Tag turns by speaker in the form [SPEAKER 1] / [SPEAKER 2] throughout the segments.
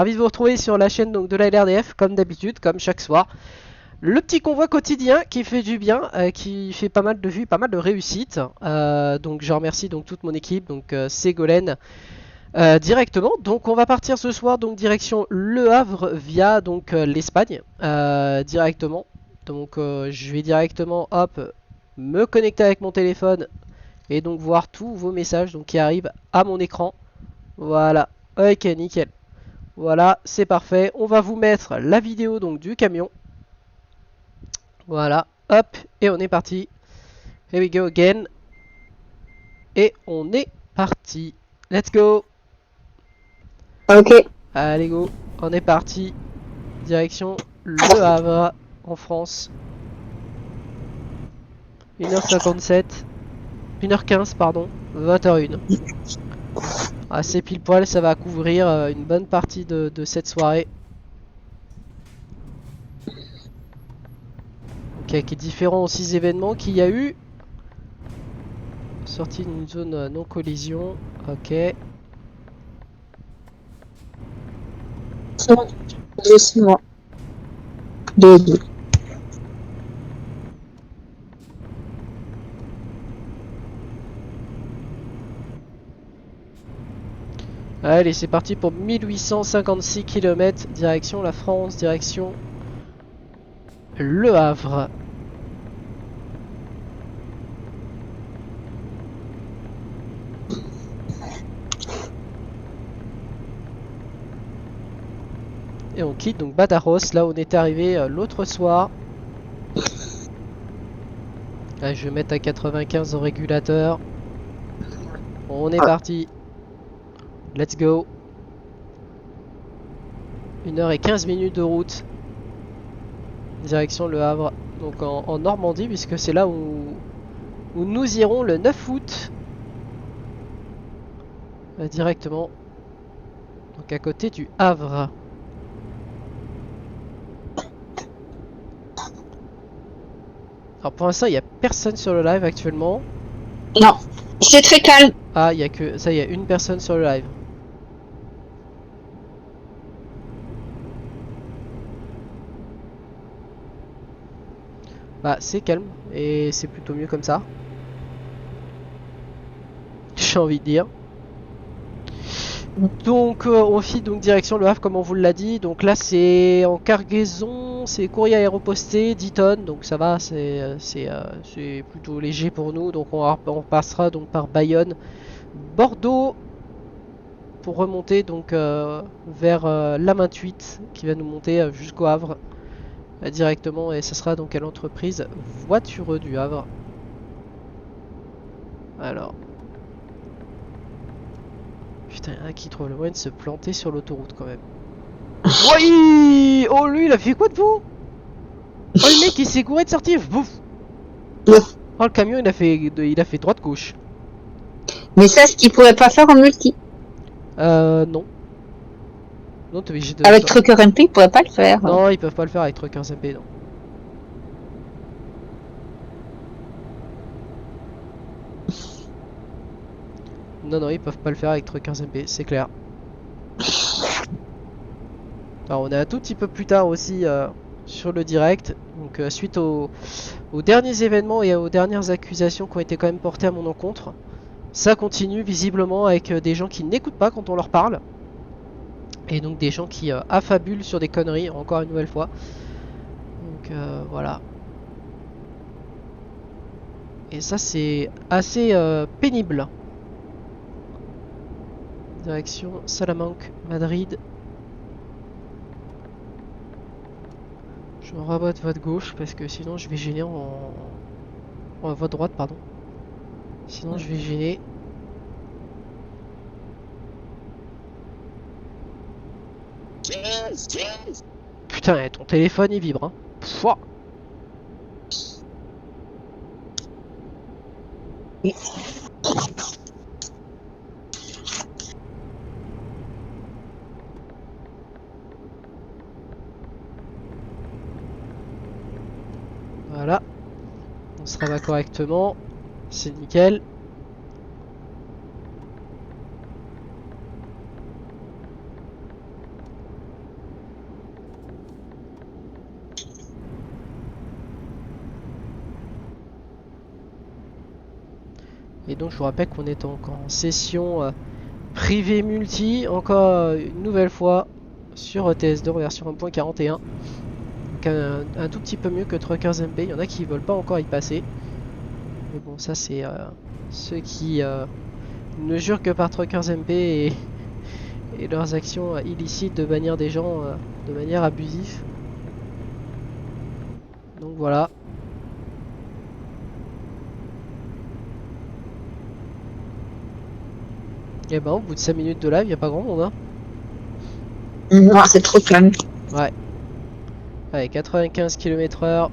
[SPEAKER 1] Ravi de vous retrouver sur la chaîne donc, de la LRDF, comme d'habitude, comme chaque soir. Le petit convoi quotidien qui fait du bien, qui fait pas mal de vues, pas mal de réussites. Donc je remercie donc toute mon équipe, donc Ségolène directement. Donc on va partir ce soir donc direction Le Havre via donc l'Espagne directement. Donc je vais directement hop me connecter avec mon téléphone et donc voir tous vos messages donc qui arrivent à mon écran. Voilà, ok nickel. Voilà, c'est parfait. On va vous mettre la vidéo donc du camion. Voilà, hop, et on est parti. Here we go again. Et on est parti. Let's go.
[SPEAKER 2] Ok.
[SPEAKER 1] Allez go, on est parti. Direction Le Havre en France. 1h57. 1h15 pardon. 20h01. Ah, c'est pile poil, ça va couvrir une bonne partie de cette soirée. Ok, avec les différents 6 événements qu'il y a eu. Sortie d'une zone non collision. Ok.
[SPEAKER 2] C'est bon. Doucement. Deux.
[SPEAKER 1] Allez, c'est parti pour 1856 km, direction la France, direction Le Havre. Et on quitte donc Badajoz, là où on était arrivé l'autre soir. Là, je vais mettre à 95 au régulateur. On est parti. Let's go. 1h15 de route. Direction Le Havre. Donc en Normandie, puisque c'est là où nous irons le 9 août. Directement. Donc à côté du Havre. Alors pour l'instant, il n'y a personne sur le live actuellement.
[SPEAKER 2] Non. C'est très calme.
[SPEAKER 1] Ah, il y a que ça, il y a une personne sur le live. Bah, c'est calme et c'est plutôt mieux comme ça. J'ai envie de dire. Donc on file donc direction Le Havre comme on vous l'a dit. Donc là c'est en cargaison, c'est courrier aéroposté, 10 tonnes. Donc ça va, c'est plutôt léger pour nous. Donc on passera donc par Bayonne, Bordeaux pour remonter donc vers la 28 qui va nous monter jusqu'au Havre directement. Et ce sera donc à l'entreprise Voitureux du Havre. Alors... Putain, il y en a qui trouvent le moyen de se planter sur l'autoroute quand même. Oui. Oh lui il a fait quoi de vous? Oh le mec il s'est gouré de sortir. Bouf. Oh le camion il a fait droite gauche.
[SPEAKER 2] Mais ça, ce qu'ils pourraient pas faire en multi.
[SPEAKER 1] Non. Non t'es obligé de...
[SPEAKER 2] Avec Trucker MP, ils pourraient pas le faire.
[SPEAKER 1] Non ils peuvent pas le faire avec Truck 15MP non. Non ils peuvent pas le faire avec Truck 15MP, c'est clair. Alors on est un tout petit peu plus tard aussi sur le direct. Donc suite aux derniers événements et aux dernières accusations qui ont été quand même portées à mon encontre. Ça continue visiblement avec des gens qui n'écoutent pas quand on leur parle. Et donc des gens qui affabulent sur des conneries, encore une nouvelle fois. Donc voilà. Et ça c'est assez pénible. Direction Salamanque, Madrid. Je me rabote votre gauche parce que sinon je vais gêner en votre droite pardon. Sinon je vais gêner. Putain, ton téléphone il vibre hein. Pouah. Voilà. On se rabat correctement. C'est nickel. Et donc je vous rappelle qu'on est encore en session privée multi, encore une nouvelle fois sur ETS2 en version 1.41. Donc un tout petit peu mieux que Truckers MB, il y en a qui veulent pas encore y passer. Mais bon, ça c'est ceux qui ne jurent que par Truckers MP et leurs actions illicites de bannir des gens de manière abusive. Donc voilà. Et ben au bout de 5 minutes de live, il n'y a pas grand monde hein.
[SPEAKER 2] Non, c'est trop calme.
[SPEAKER 1] Ouais. Allez, 95 km/h.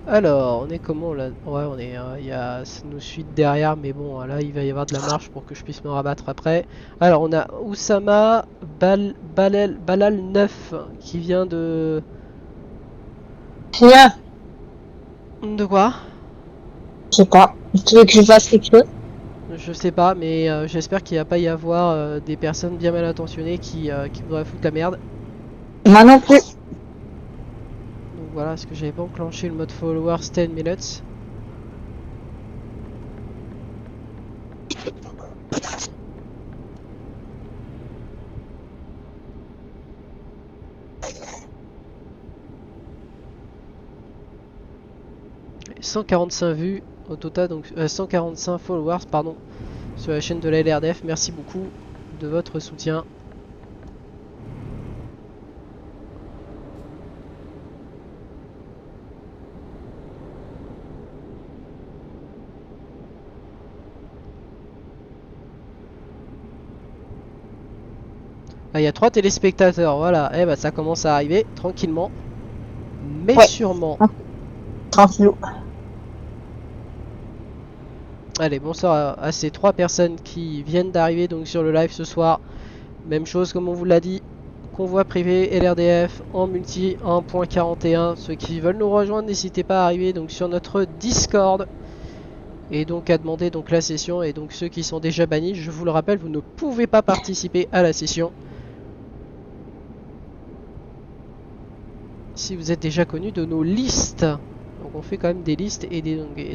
[SPEAKER 1] Alors, on est comment là? Ouais, on est. Il y a ça nous suit derrière, mais bon, là il va y avoir de la marche pour que je puisse me rabattre après. Alors, on a Oussama Balal 9 qui vient de.
[SPEAKER 2] Rien,
[SPEAKER 1] De quoi?
[SPEAKER 2] je sais pas. Tu veux que je fasse quelque chose?
[SPEAKER 1] Je sais pas, mais j'espère qu'il va pas y avoir des personnes bien mal intentionnées qui voudraient foutre la merde.
[SPEAKER 2] Moi non plus.
[SPEAKER 1] Donc voilà, parce que j'avais pas enclenché le mode followers 10 minutes. Et 145 vues au total, donc 145 followers, pardon, sur la chaîne de la LRDF. Merci beaucoup de votre soutien. Ah, il y a 3 téléspectateurs, voilà. Eh ben, ça commence à arriver tranquillement, mais
[SPEAKER 2] Ouais.
[SPEAKER 1] sûrement.
[SPEAKER 2] Tranquillou.
[SPEAKER 1] Allez, bonsoir à ces 3 personnes qui viennent d'arriver donc sur le live ce soir. Même chose comme on vous l'a dit, convoi privé LRDF en multi 1.41. Ceux qui veulent nous rejoindre, n'hésitez pas à arriver donc sur notre Discord et donc à demander donc la session. Et donc ceux qui sont déjà bannis, je vous le rappelle, vous ne pouvez pas participer à la session si vous êtes déjà connu de nos listes. Donc on fait quand même des listes et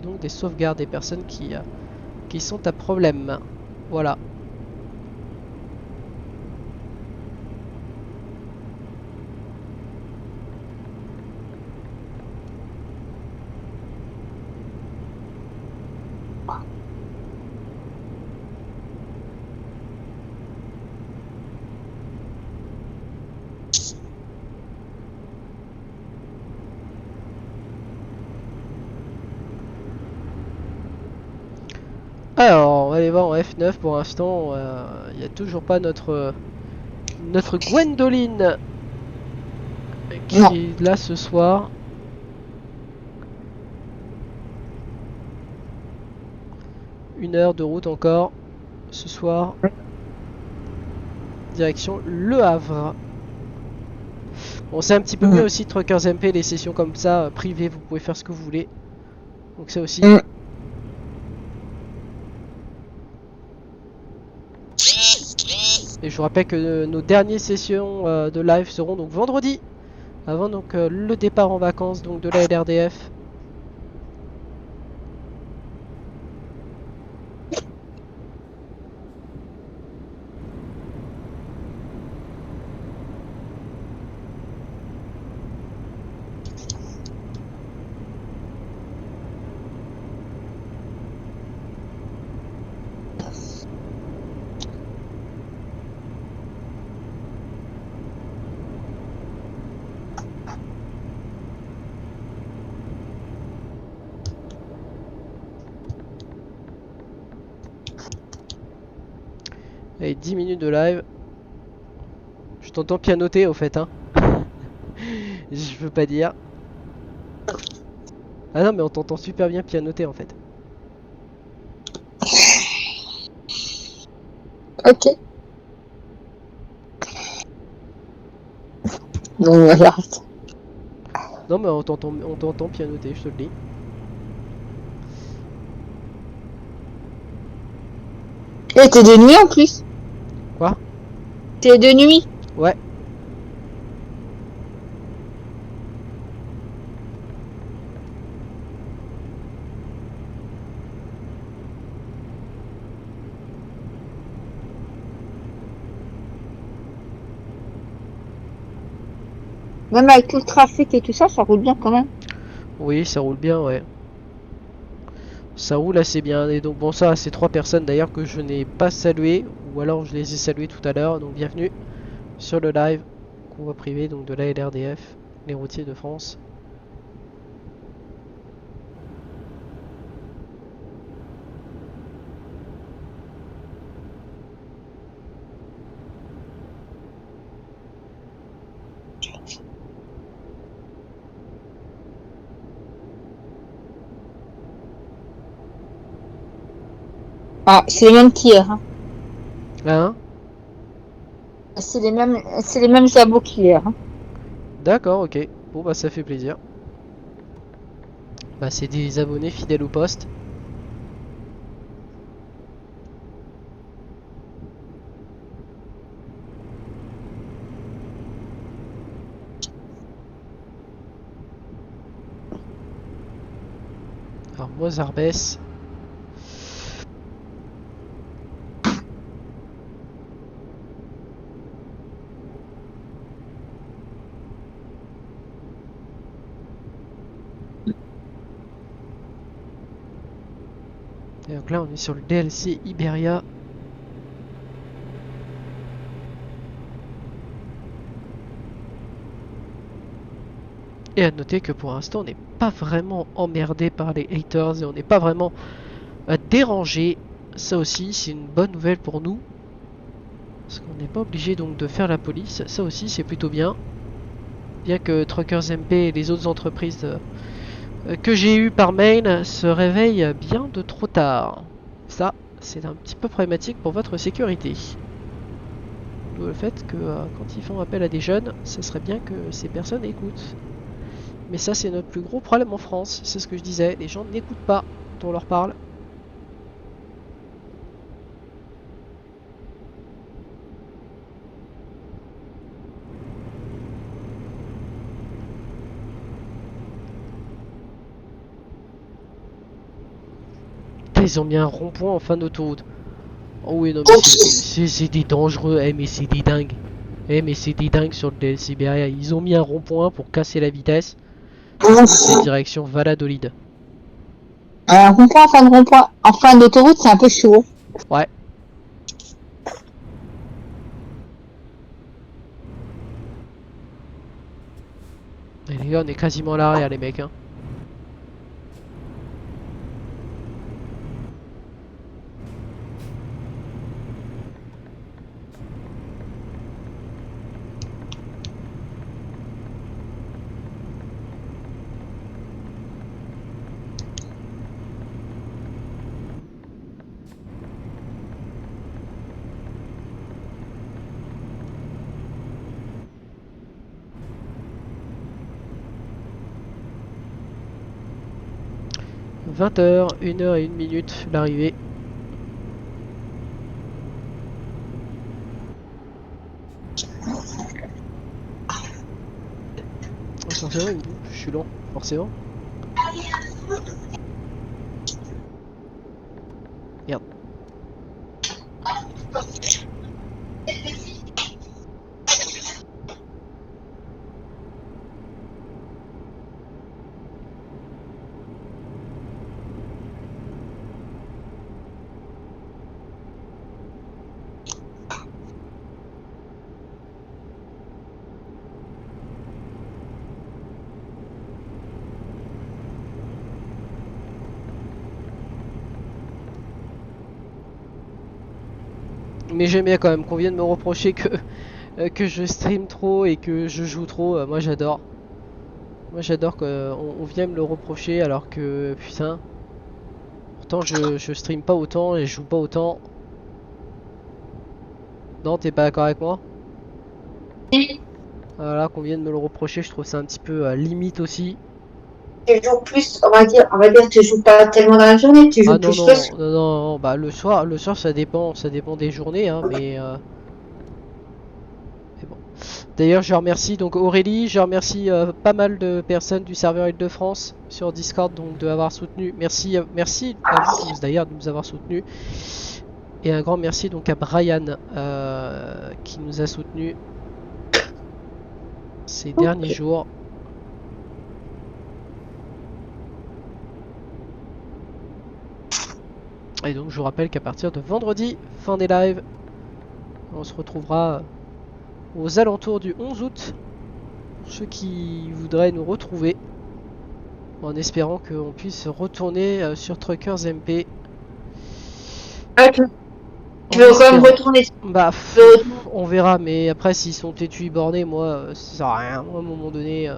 [SPEAKER 1] donc des sauvegardes des personnes qui sont à problème. Voilà. Alors, on va aller voir en F9 pour l'instant. Il n'y a toujours pas notre Gwendoline qui
[SPEAKER 2] Non.
[SPEAKER 1] est là ce soir. Une heure de route encore ce soir. Direction Le Havre. Bon, c'est un petit peu mieux aussi Truckers MP, les sessions comme ça, privées, vous pouvez faire ce que vous voulez. Donc ça aussi. Et je vous rappelle que nos dernières sessions de live seront donc vendredi, avant donc le départ en vacances donc de la LRDF. Allez, 10 minutes de live. Je t'entends pianoter au fait, hein. Je veux pas dire. Ah non, mais on t'entend super bien pianoter en fait.
[SPEAKER 2] Ok. Bon, j'arrête.
[SPEAKER 1] Non, mais on t'entend pianoter, je te le dis.
[SPEAKER 2] Et t'es de nuit en plus.
[SPEAKER 1] Quoi?
[SPEAKER 2] T'es de nuit.
[SPEAKER 1] Ouais.
[SPEAKER 2] Même avec tout le trafic et tout ça, ça roule bien quand même.
[SPEAKER 1] Oui, ça roule bien, ouais. Ça roule assez bien. Et donc bon, ça, c'est 3 personnes d'ailleurs que je n'ai pas saluées. Ou alors je les ai saluées tout à l'heure. Donc bienvenue sur le live convoi privé donc de la LRDF, les routiers de France.
[SPEAKER 2] Ah, c'est les mêmes qu'hier. Hein.
[SPEAKER 1] Hein?
[SPEAKER 2] C'est les mêmes sabots qu'hier. Hein.
[SPEAKER 1] D'accord, ok. Bon bah ça fait plaisir. Bah c'est des abonnés fidèles au poste. Alors Mozart baisse. Et donc là on est sur le DLC Iberia. Et à noter que pour l'instant on n'est pas vraiment emmerdé par les haters et on n'est pas vraiment dérangé. Ça aussi c'est une bonne nouvelle pour nous. Parce qu'on n'est pas obligé donc de faire la police. Ça aussi c'est plutôt bien. Bien que Truckers MP et les autres entreprises que j'ai eu par mail se réveille bien de trop tard. Ça, c'est un petit peu problématique pour votre sécurité. D'où le fait que quand ils font appel à des jeunes, ce serait bien que ces personnes écoutent. Mais ça, c'est notre plus gros problème en France. C'est ce que je disais. Les gens n'écoutent pas quand on leur parle. Putain, ils ont mis un rond-point en fin d'autoroute. Oh oui, non, mais c'est des dangereux. Eh, mais c'est des dingues. Eh, mais c'est des dingues sur le DLC Iberia. Ils ont mis un rond-point pour casser la vitesse. C'est direction Valladolid.
[SPEAKER 2] Un rond-point en fin de rond-point, en fin d'autoroute, c'est un peu chaud.
[SPEAKER 1] Ouais. Et les gars, on est quasiment à l'arrière, les mecs. Hein. « 20h, 1h01 l'arrivée. » Oh, forcément, je suis lent, forcément. Merde. Mais j'aime bien quand même qu'on vienne me reprocher que je stream trop et que je joue trop. Moi j'adore. Moi j'adore qu'on vienne me le reprocher alors que putain. Pourtant je stream pas autant et je joue pas autant. Non, t'es pas d'accord avec moi? Voilà, qu'on vienne me le reprocher, je trouve ça un petit peu limite aussi.
[SPEAKER 2] Tu joues plus, on va dire que tu joues pas tellement dans la journée, tu
[SPEAKER 1] Ah
[SPEAKER 2] joues
[SPEAKER 1] non
[SPEAKER 2] plus le
[SPEAKER 1] non
[SPEAKER 2] soir.
[SPEAKER 1] non non, bah le soir ça dépend des journées hein, mais bon. D'ailleurs je remercie donc Aurélie, je remercie pas mal de personnes du serveur Île-de-France sur Discord donc de avoir soutenu. Merci à vous tous d'ailleurs de nous avoir soutenus. Et un grand merci donc à Brian qui nous a soutenus ces derniers jours. Et donc je vous rappelle qu'à partir de vendredi, fin des lives, on se retrouvera aux alentours du 11 août. Pour ceux qui voudraient nous retrouver, en espérant qu'on puisse retourner sur Truckers MP.
[SPEAKER 2] Ah, tu
[SPEAKER 1] En
[SPEAKER 2] veux quand même
[SPEAKER 1] espérant.
[SPEAKER 2] retourner.
[SPEAKER 1] Bah,
[SPEAKER 2] Tu veux retourner.
[SPEAKER 1] on verra, mais après, s'ils sont têtus bornés, moi, ça sert à rien. Moi, à un moment donné,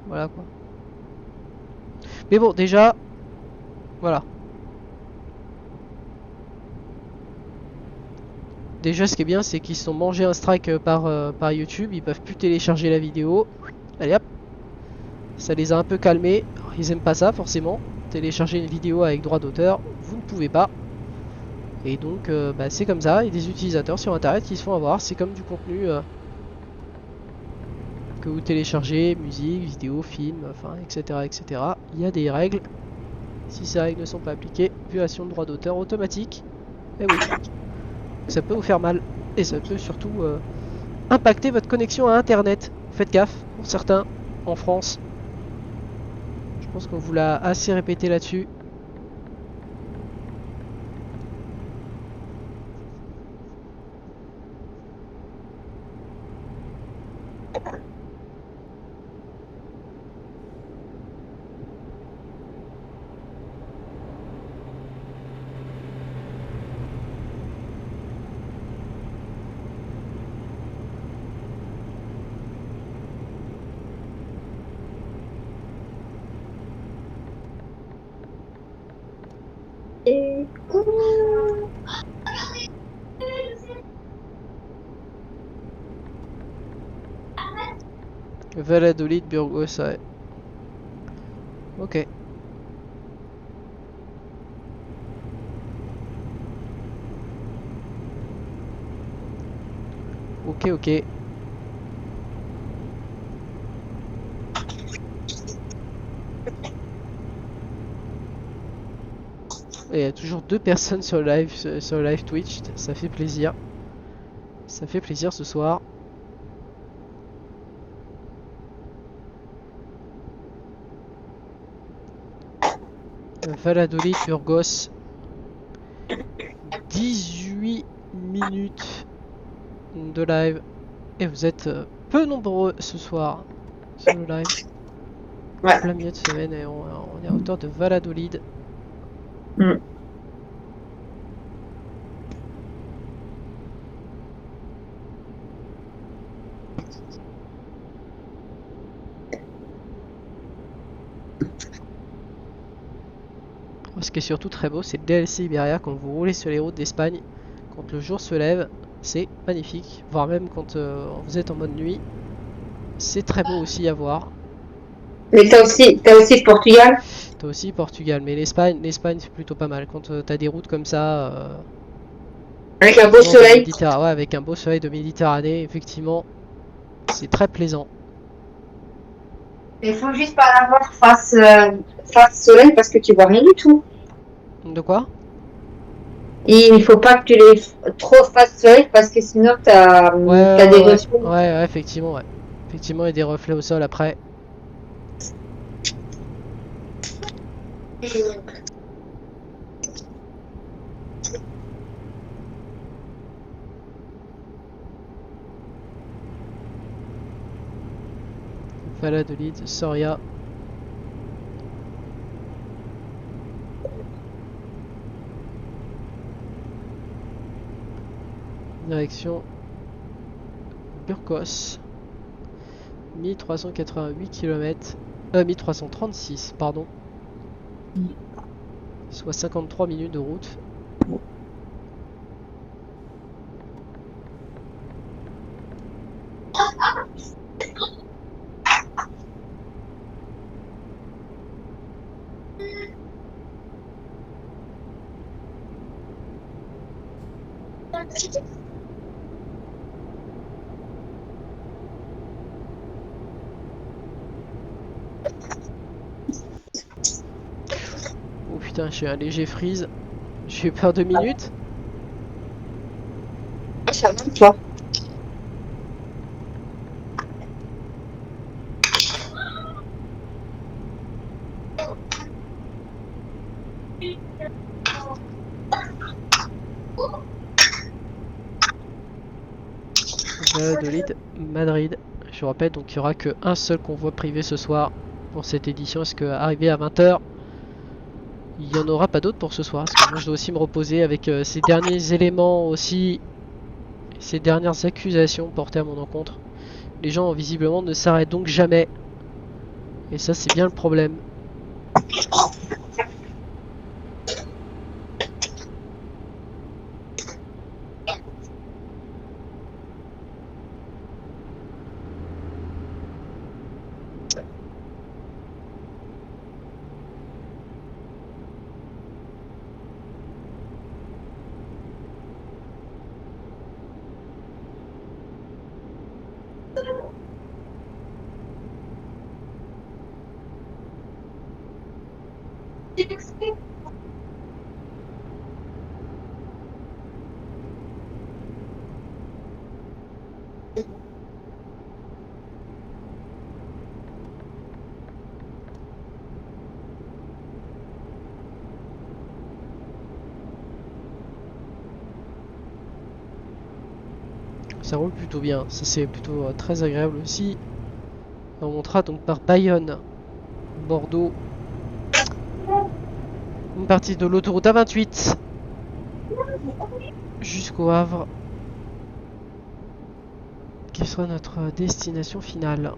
[SPEAKER 1] voilà quoi. Mais bon, déjà, voilà. Déjà, ce qui est bien, c'est qu'ils se sont mangés un strike par YouTube. Ils peuvent plus télécharger la vidéo. Allez hop, ça les a un peu calmés. Alors, ils aiment pas ça, forcément. Télécharger une vidéo avec droit d'auteur, vous ne pouvez pas. Et donc, bah, c'est comme ça. Il y a des utilisateurs sur internet qui se font avoir. C'est comme du contenu que vous téléchargez, musique, vidéo, film, enfin, etc., etc. Il y a des règles. Si ces règles ne sont pas appliquées, violation de droit d'auteur automatique. Et oui, ça peut vous faire mal. Et ça peut surtout impacter votre connexion à internet. Faites gaffe, pour certains, en France. Je pense qu'on vous l'a assez répété là-dessus. Valladolid, Burgos, ouais. Ok. Ok, ok. Et il y a toujours deux personnes sur le live Twitch, ça fait plaisir. Ça fait plaisir ce soir. Valladolid, Burgos. 18 minutes de live. Et vous êtes peu nombreux ce soir sur le live.
[SPEAKER 2] Ouais.
[SPEAKER 1] Plein milieu de semaine et on est à hauteur de Valladolid.
[SPEAKER 2] Mm.
[SPEAKER 1] Ce qui est surtout très beau, c'est le DLC Iberia quand vous roulez sur les routes d'Espagne. Quand le jour se lève, c'est magnifique. Voire même quand vous êtes en mode nuit, c'est très beau aussi à voir.
[SPEAKER 2] Mais t'as aussi le Portugal.
[SPEAKER 1] T'as aussi Portugal, mais l'Espagne c'est plutôt pas mal. Quand t'as des routes comme ça,
[SPEAKER 2] Avec un beau soleil.
[SPEAKER 1] ouais, avec un beau soleil de Méditerranée, effectivement, c'est très plaisant.
[SPEAKER 2] Il faut juste pas l'avoir face soleil parce que tu vois rien du tout.
[SPEAKER 1] De quoi?
[SPEAKER 2] Et il faut pas que tu les trop face soleil parce que sinon t'as des reflets.
[SPEAKER 1] Ouais, effectivement, ouais. Effectivement, il y a des reflets au sol après. Valladolid, Soria. Direction Burgos. 1388 km. 1336, pardon. Soit 53 minutes de route. Oh putain, j'ai un léger freeze. J'ai eu peur 2 minutes.
[SPEAKER 2] Ça va, toi?
[SPEAKER 1] Valladolid, Madrid. Je vous rappelle, donc il n'y aura qu'un seul convoi privé ce soir pour cette édition. Est-ce qu'arrivé à 20 h, il n'y en aura pas d'autres pour ce soir? Parce que moi je dois aussi me reposer avec ces derniers éléments aussi, ces dernières accusations portées à mon encontre. Les gens visiblement ne s'arrêtent donc jamais. Et ça c'est bien le problème. Ça roule plutôt bien, ça c'est plutôt très agréable aussi. On montera donc par Bayonne, Bordeaux, une partie de l'autoroute A28 jusqu'au Havre, qui sera notre destination finale.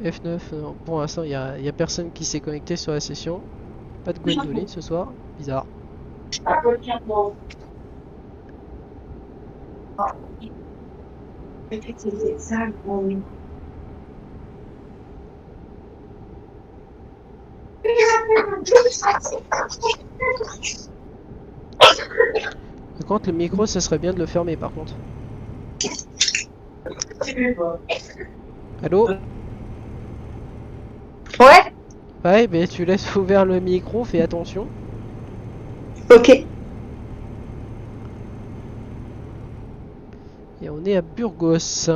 [SPEAKER 1] F9, pour l'instant il y a personne qui s'est connecté sur la session. Pas de Gwendoline ce soir, bizarre. Par contre le micro ça serait bien de le fermer par contre. Allô?
[SPEAKER 2] Ouais.
[SPEAKER 1] Ouais, mais tu laisses ouvert le micro, fais attention.
[SPEAKER 2] Ok.
[SPEAKER 1] Et on est à Burgos.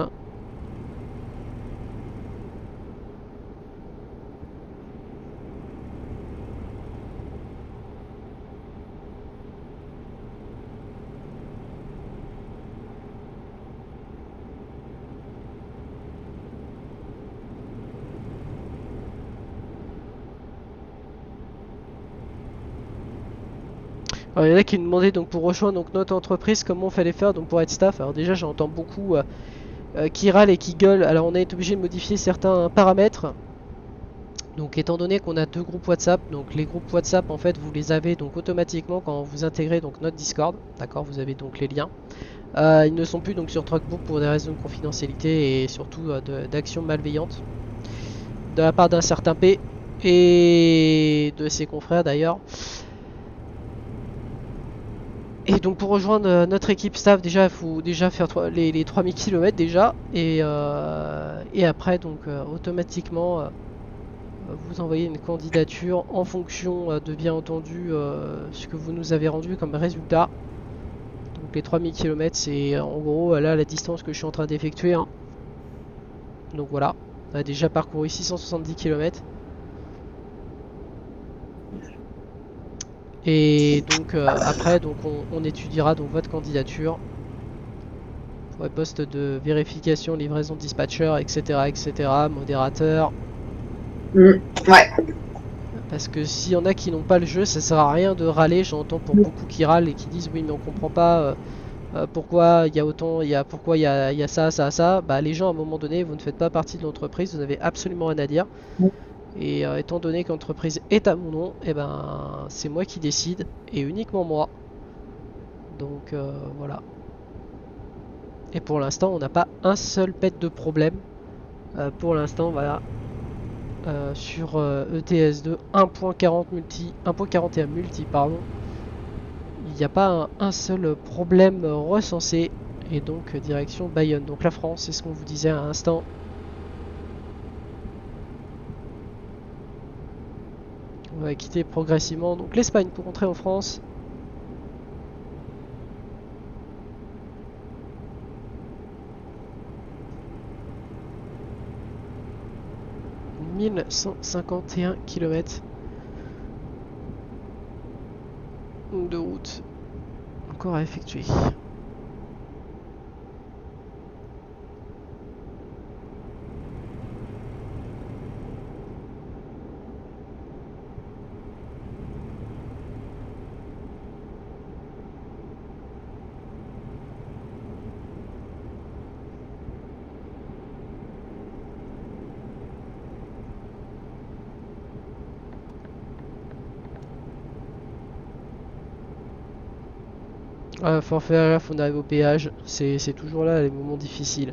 [SPEAKER 1] Alors, il y en a qui me demandaient donc pour rejoindre donc notre entreprise comment on fallait faire donc pour être staff. Alors déjà j'entends beaucoup qui râlent et qui gueulent. Alors on a été obligé de modifier certains paramètres. Donc étant donné qu'on a 2 groupes WhatsApp, donc les groupes WhatsApp en fait vous les avez donc automatiquement quand vous intégrez donc notre Discord. D'accord, vous avez donc les liens. Ils ne sont plus donc sur Truckbook pour des raisons de confidentialité et surtout d'actions malveillantes de la part d'un certain P et de ses confrères d'ailleurs. Et donc pour rejoindre notre équipe staff déjà il faut déjà faire les 3000 km déjà et après donc automatiquement vous envoyez une candidature en fonction de bien entendu ce que vous nous avez rendu comme résultat. Donc les 3000 km c'est en gros là la distance que je suis en train d'effectuer hein. Donc voilà. On a déjà parcouru 670 km. Et donc après donc on étudiera donc votre candidature pour les postes de vérification, livraison, dispatcher, etc., modérateur.
[SPEAKER 2] Ouais.
[SPEAKER 1] Parce que s'il y en a qui n'ont pas le jeu, ça sert à rien de râler. J'entends pour beaucoup qui râlent et qui disent oui mais on comprend pas pourquoi il y a autant, pourquoi il y a ça, ça, ça. Bah les gens à un moment donné, vous ne faites pas partie de l'entreprise, vous avez absolument rien à dire. Et étant donné que l'entreprise est à mon nom, et ben c'est moi qui décide et uniquement moi. Donc voilà. Et pour l'instant, on n'a pas un seul pet de problème. Pour l'instant, voilà. Sur ETS2 1.40 multi, 1.41 multi, pardon. Il n'y a pas un seul problème recensé. Et donc direction Bayonne. Donc la France, c'est ce qu'on vous disait à l'instant. On va quitter progressivement donc l'Espagne pour rentrer en France. « 1151 km de route encore à effectuer. » Faut faire gaffe, on arrive au péage, c'est toujours là les moments difficiles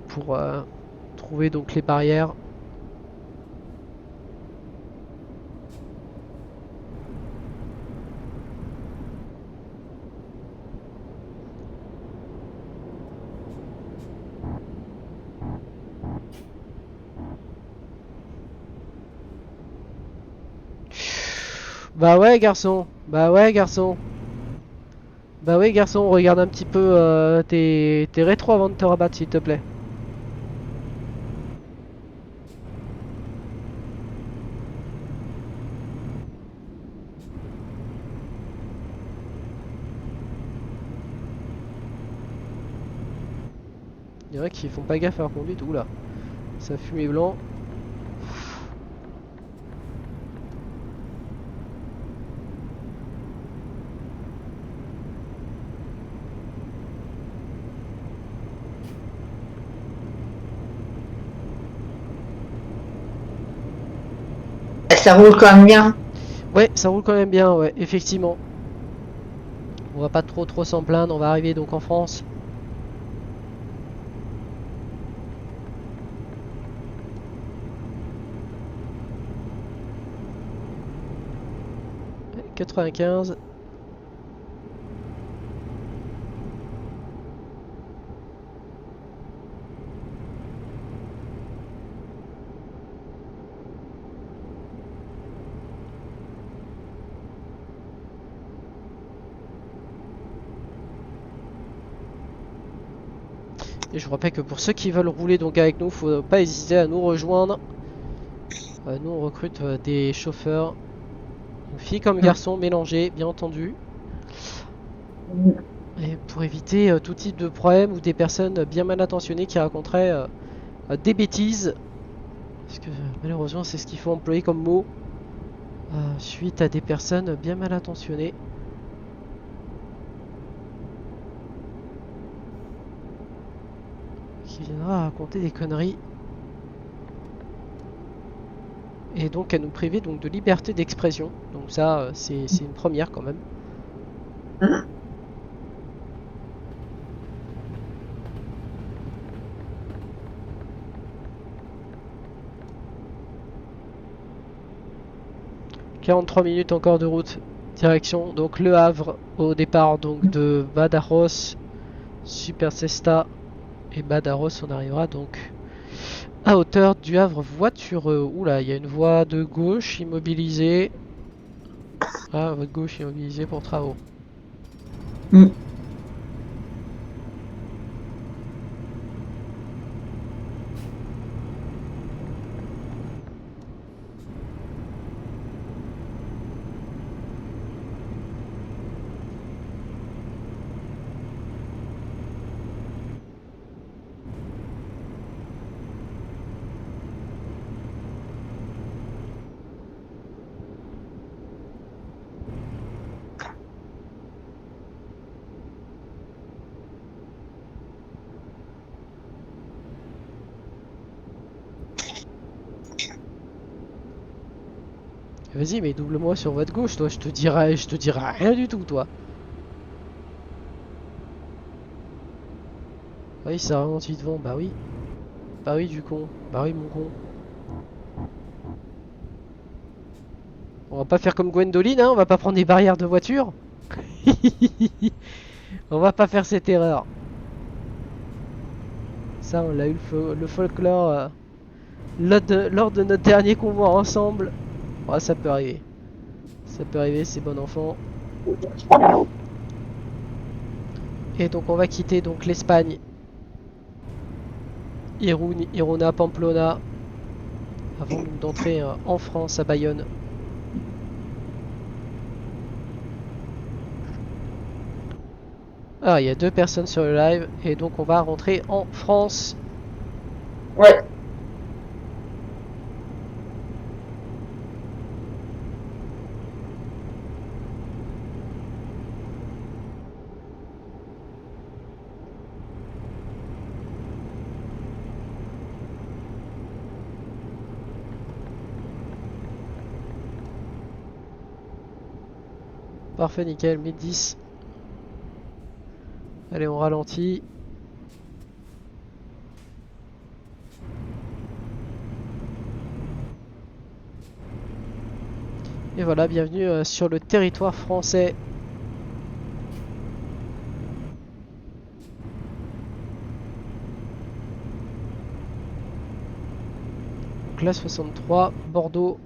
[SPEAKER 1] pour trouver donc les barrières. Bah ouais garçon, bah ouais garçon. Bah oui garçon, regarde un petit peu tes rétros avant de te rabattre s'il te plaît. Il y en a qui font pas gaffe à leur conduite, oula. Ça fume blanc.
[SPEAKER 2] Ça roule quand même bien.
[SPEAKER 1] Ouais, ça roule quand même bien, ouais, effectivement. On va pas trop s'en plaindre, on va arriver donc en France. Ouais, 95. Et je vous rappelle que pour ceux qui veulent rouler donc avec nous, faut pas hésiter à nous rejoindre. Nous on recrute des chauffeurs, filles comme garçons mélangés, bien entendu. Et pour éviter tout type de problème ou des personnes bien mal intentionnées qui raconteraient des bêtises. Parce que malheureusement c'est ce qu'il faut employer comme mot. Suite à des personnes bien mal intentionnées. Qui viendra raconter des conneries. Et donc à nous priver donc de liberté d'expression. Donc ça c'est une première quand même.
[SPEAKER 2] Mmh.
[SPEAKER 1] 43 minutes encore de route. Direction donc Le Havre au départ donc de Badajoz, Super Cesta et Badajoz. On arrivera donc à hauteur du Havre voitureux. Oula, il y a une voie de gauche immobilisée. Ah, voie de gauche immobilisée pour travaux.
[SPEAKER 2] Mmh.
[SPEAKER 1] Vas-y, mais double-moi sur voie de gauche, toi. Je te dirai rien du tout, toi. Ah oui, ça ralentit devant. Bah oui. Bah oui, du con. Bah oui, mon con. On va pas faire comme Gwendoline, hein. On va pas prendre des barrières de voiture. On va pas faire cette erreur. Ça, on l'a eu le folklore lors de notre dernier convoi ensemble. Ouais, ça peut arriver. Ça peut arriver, c'est bon enfant. Et donc on va quitter donc l'Espagne. Iruna, Pamplona. Avant d'entrer en France, à Bayonne. Ah, il y a 2 personnes sur le live. Et donc on va rentrer en France.
[SPEAKER 2] Ouais.
[SPEAKER 1] Parfait, nickel, 1010. Allez, on ralentit. Et voilà, bienvenue sur le territoire français. Donc là, 63, Bordeaux.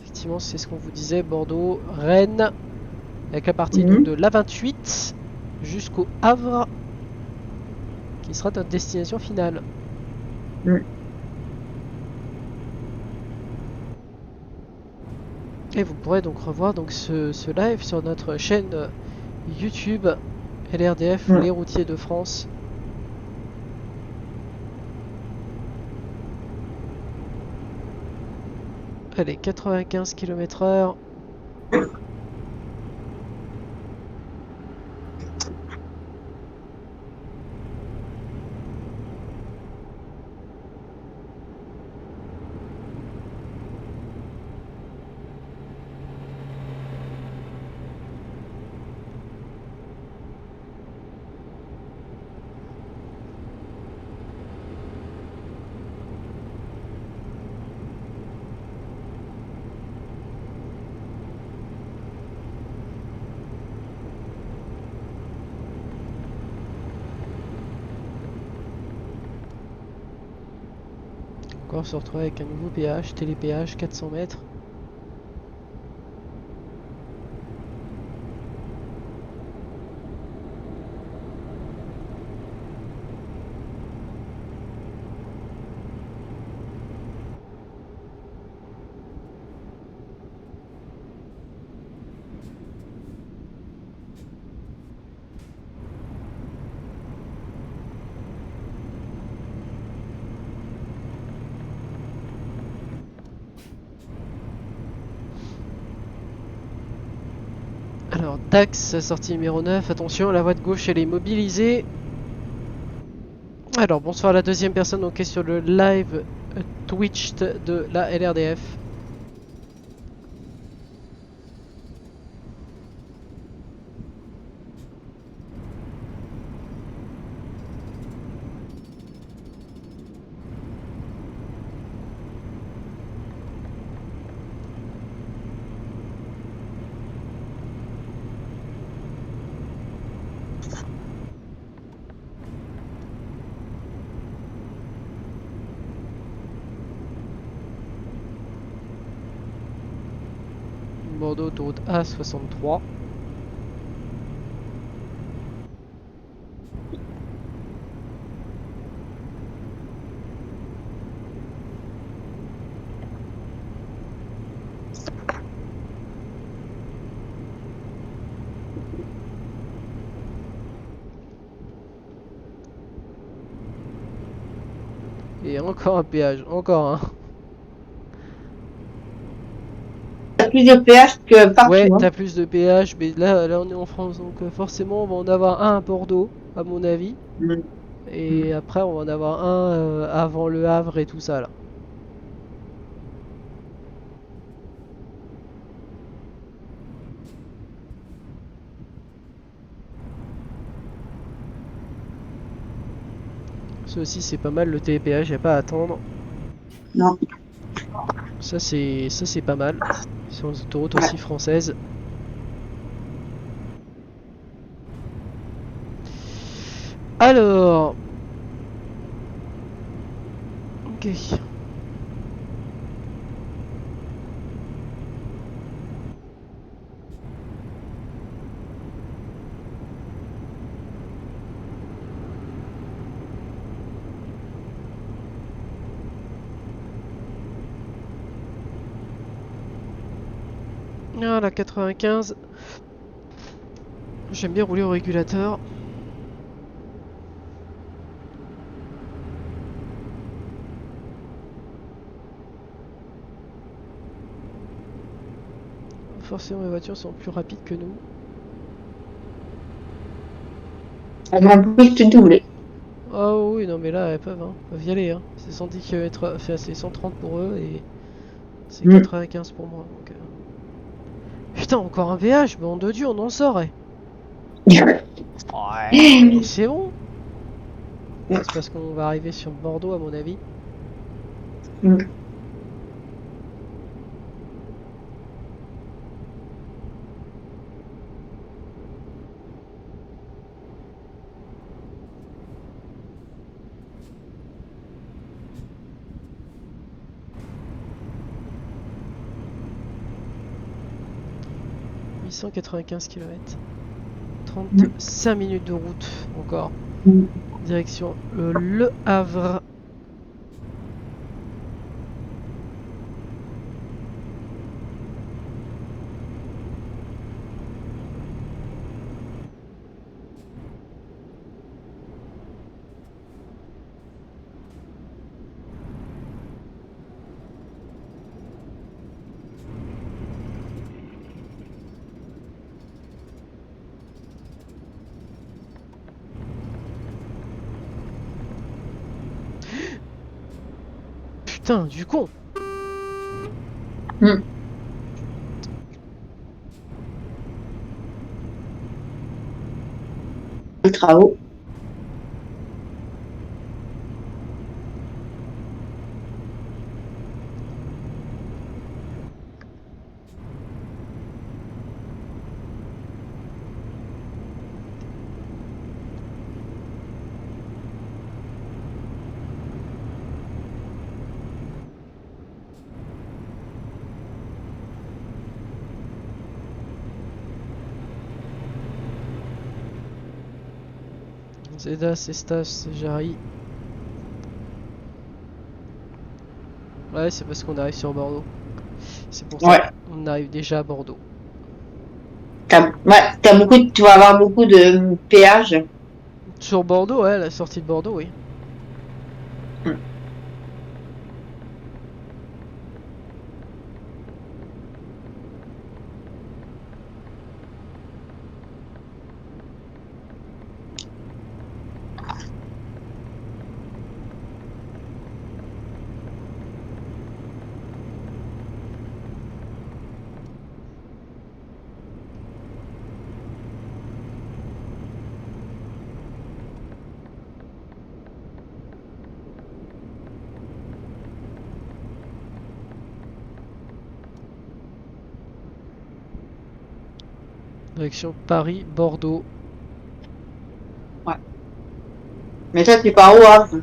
[SPEAKER 1] Effectivement, c'est ce qu'on vous disait, Bordeaux, Rennes. Avec la partie donc, de l'A28 jusqu'au Havre, qui sera notre destination finale. Et vous pourrez donc revoir donc ce live sur notre chaîne YouTube LRDF, les routiers de France. Allez, 95 km/h. Encore se retrouver avec un nouveau péage, télépéage, 400 mètres. Alors, Dax, sortie numéro 9. Attention, la voie de gauche, elle est mobilisée. Alors, bonsoir à la deuxième personne donc, qui est sur le live Twitch de la LRDF. Bordeaux, autoroute A63. Et encore un péage, encore un.
[SPEAKER 2] T'as plus de péage que partout.
[SPEAKER 1] Ouais,
[SPEAKER 2] Hein.
[SPEAKER 1] t'as plus de péage, mais là on est en France, donc forcément on va en avoir un à Bordeaux, à mon avis. Et après on va en avoir un avant le Havre et tout ça là. Ça aussi c'est pas mal, le télépéage, y a pas à attendre.
[SPEAKER 2] Non.
[SPEAKER 1] Ça c'est pas mal. Sur les autoroutes
[SPEAKER 2] Ouais.
[SPEAKER 1] aussi françaises. Alors. Ok. Ah, la 95. J'aime bien rouler au régulateur. Forcément les voitures sont plus rapides que nous.
[SPEAKER 2] Elles vont plus te doubler.
[SPEAKER 1] Oh oui, non mais là elles peuvent y aller. Hein. C'est 110 km, enfin, c'est 130 pour eux et c'est 95 pour moi. Donc, putain, encore un péage, bon de Dieu, on en sort. Ouais, et c'est bon. C'est parce qu'on va arriver sur Bordeaux à mon avis. 895 km. 35 minutes de route encore. Direction Le Havre. Putain, du con.
[SPEAKER 2] Les travaux.
[SPEAKER 1] Zeda, Cestas, c'est Jarry. Ouais, c'est parce qu'on arrive sur Bordeaux. C'est pour ça qu'on arrive déjà à Bordeaux.
[SPEAKER 2] Tu vas avoir beaucoup de péages.
[SPEAKER 1] Sur Bordeaux, ouais, la sortie de Bordeaux, oui.
[SPEAKER 2] Mm.
[SPEAKER 1] Direction Paris-Bordeaux.
[SPEAKER 2] Ouais. Mais toi, tu pars où, Havre?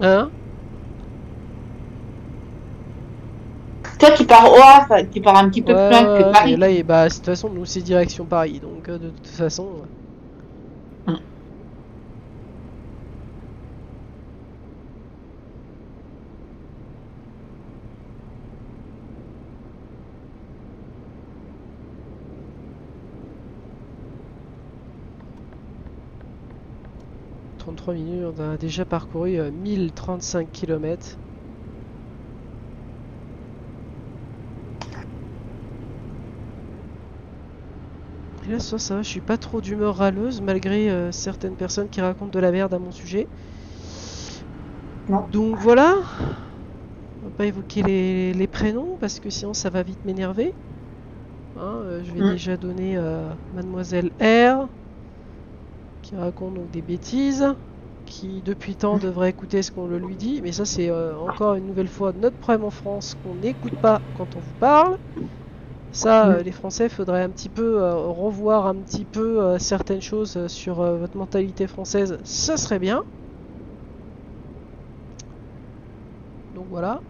[SPEAKER 1] Hein?
[SPEAKER 2] Toi, tu pars au Havre, tu pars un petit peu plus loin que Paris.
[SPEAKER 1] Mais là, bah, de toute façon, nous, c'est direction Paris. Donc, de toute façon...
[SPEAKER 2] Mm.
[SPEAKER 1] 33 minutes, on a déjà parcouru 1035 km. Et là, ça va, je suis pas trop d'humeur râleuse, malgré certaines personnes qui racontent de la merde à mon sujet.
[SPEAKER 2] Non.
[SPEAKER 1] Donc voilà. On va pas évoquer les prénoms, parce que sinon ça va vite m'énerver. Hein, je vais déjà donner Mademoiselle R, qui raconte donc des bêtises. qui depuis temps devrait écouter ce qu'on le lui dit, mais ça c'est encore une nouvelle fois notre problème en France, qu'on n'écoute pas quand on vous parle. Ça, les Français, faudrait un petit peu revoir un petit peu certaines choses sur votre mentalité française, ça serait bien. Donc voilà.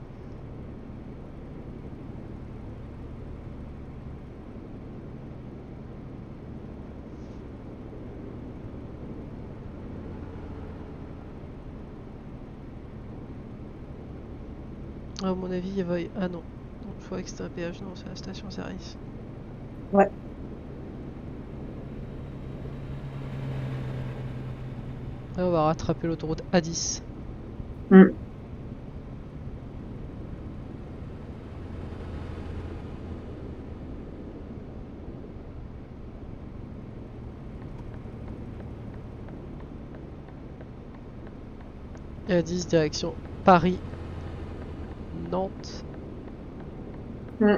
[SPEAKER 1] À mon avis, il va... Ah non. Donc, je crois que c'était un péage. Non, c'est la station-service.
[SPEAKER 2] Ouais.
[SPEAKER 1] Là, on va rattraper l'autoroute A10.
[SPEAKER 2] Mm.
[SPEAKER 1] A10, direction Paris. Nantes.
[SPEAKER 2] Mm.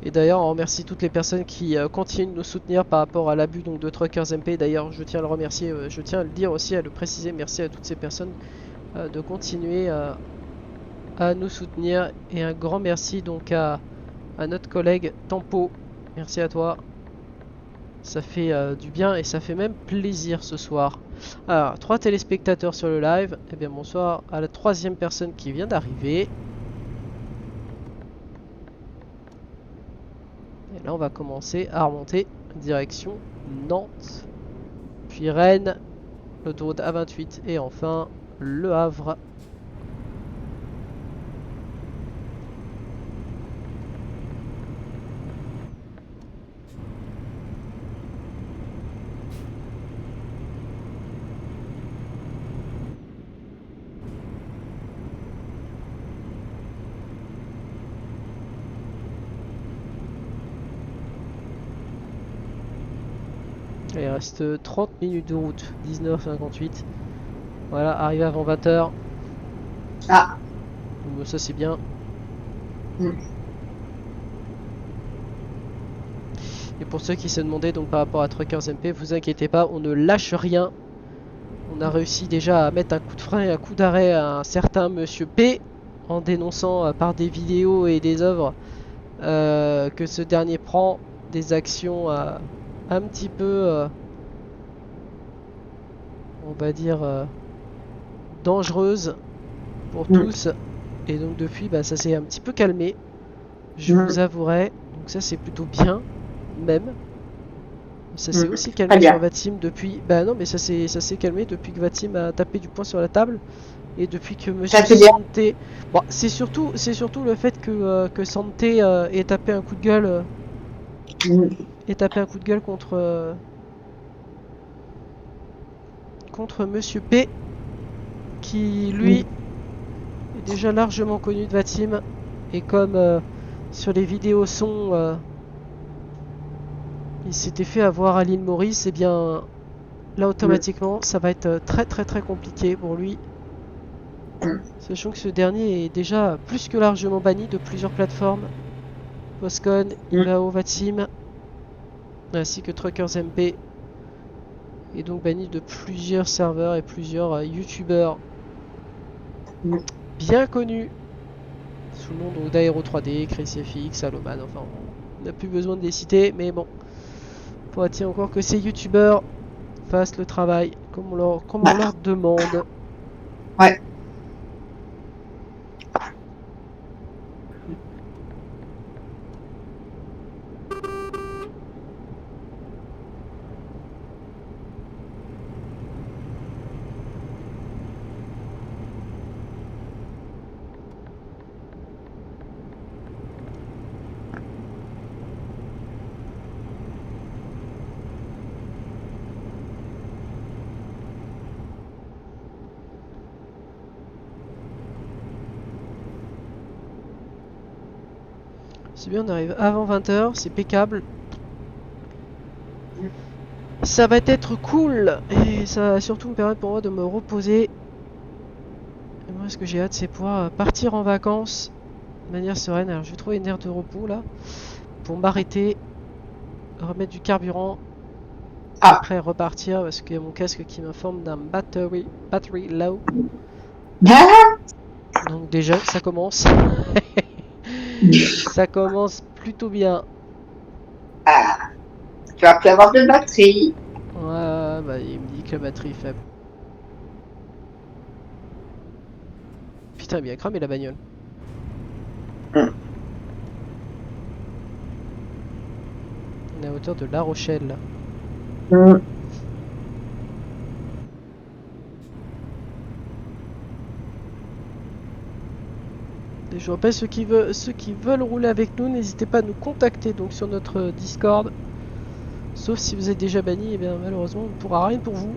[SPEAKER 1] Et d'ailleurs, on remercie toutes les personnes qui continuent de nous soutenir par rapport à l'abus donc de Truckers MP. D'ailleurs, je tiens à le remercier, je tiens à le dire aussi, à le préciser. Merci à toutes ces personnes de continuer à nous soutenir. Et un grand merci donc à notre collègue Tempo. Merci à toi. Ça fait du bien et ça fait même plaisir ce soir. Alors, 3 téléspectateurs sur le live. Eh bien, bonsoir à la 3e personne qui vient d'arriver. Et là, on va commencer à remonter direction Nantes, puis Rennes, l'autoroute A28 et enfin Le Havre. Il reste 30 minutes de route, 19h58. Voilà, arrivé avant 20h.
[SPEAKER 2] Ah.
[SPEAKER 1] Donc, ça c'est bien. Et pour ceux qui se demandaient donc par rapport à Truckers MP, vous inquiétez pas, on ne lâche rien. On a réussi déjà à mettre un coup de frein et un coup d'arrêt à un certain Monsieur P en dénonçant par des vidéos et des œuvres que ce dernier prend des actions un petit peu, on va dire, dangereuses pour tous. Et donc depuis, bah, ça s'est un petit peu calmé, je vous avouerai. Donc ça c'est plutôt bien, même. Ça s'est aussi calmé sur Vatim depuis... Bah non, mais ça s'est calmé depuis que Vatim a tapé du poing sur la table. Et depuis que Monsieur Santé... Bon, c'est surtout le fait que Santé ait tapé un coup de gueule... ait tapé un coup de gueule contre... contre Monsieur P. Qui, lui, est déjà largement connu de Vatim. Et comme sur les vidéos son... il s'était fait avoir à l'île Maurice, et bien là automatiquement ça va être très compliqué pour lui. Sachant que ce dernier est déjà plus que largement banni de plusieurs plateformes. Postcon, Ilao, Vatim, ainsi que Truckers MP. Et donc banni de plusieurs serveurs et plusieurs youtubeurs bien connus. Sous le nom d'Aero 3D, ChrisFX, Aloman, enfin on n'a plus besoin de les citer, mais bon. Faudrait-il encore que ces youtubeurs fassent le travail comme on leur demande.
[SPEAKER 2] Ouais.
[SPEAKER 1] C'est bien, on arrive avant 20h, c'est impeccable. Ça va être cool et ça va surtout me permettre pour moi de me reposer Et moi, ce que j'ai hâte, c'est pouvoir partir en vacances de manière sereine. Alors, je vais trouver une aire de repos là pour m'arrêter, remettre du carburant, après repartir parce qu'il y a mon casque qui m'informe d'un battery low. Donc déjà, ça commence. Ça commence plutôt bien.
[SPEAKER 2] Tu vas plus avoir de batterie.
[SPEAKER 1] Ouais, bah, il me dit que la batterie est faible. Putain, il a bien cramé la bagnole. On est à hauteur de La Rochelle. Et je rappelle, ceux qui veulent rouler avec nous, n'hésitez pas à nous contacter donc sur notre Discord. Sauf si vous êtes déjà banni, et bien malheureusement on ne pourra rien pour vous.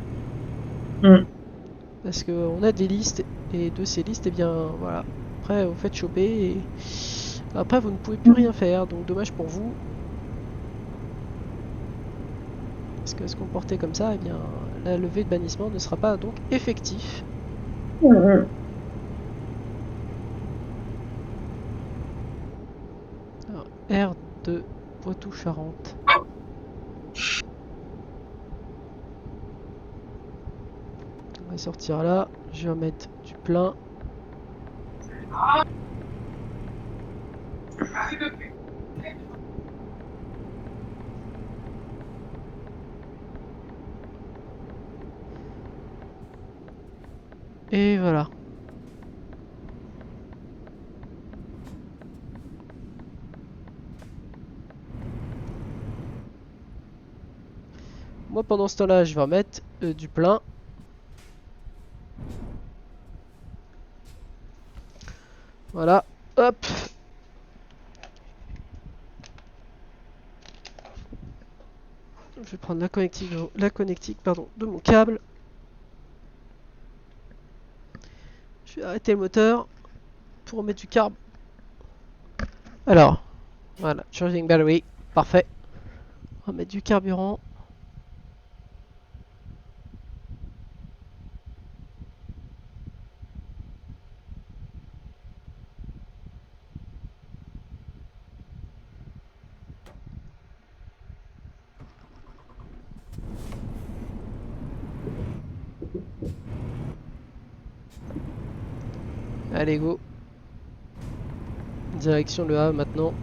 [SPEAKER 1] Parce qu'on a des listes, et de ces listes, et bien voilà. Après vous faites choper, et après vous ne pouvez plus rien faire, donc dommage pour vous. Parce que se comporter comme ça, et bien la levée de bannissement ne sera pas donc effectif. Alors, R2 Poitou-Charentes. On va sortir là, je vais remettre du plein. Et voilà. Moi pendant ce temps-là, je vais remettre du plein. Voilà, hop. Je vais prendre la connectique pardon, de mon câble. Je vais arrêter le moteur pour remettre du carb. Alors, voilà, charging battery, parfait. On va mettre du carburant. Allez, go. Direction le Havre maintenant.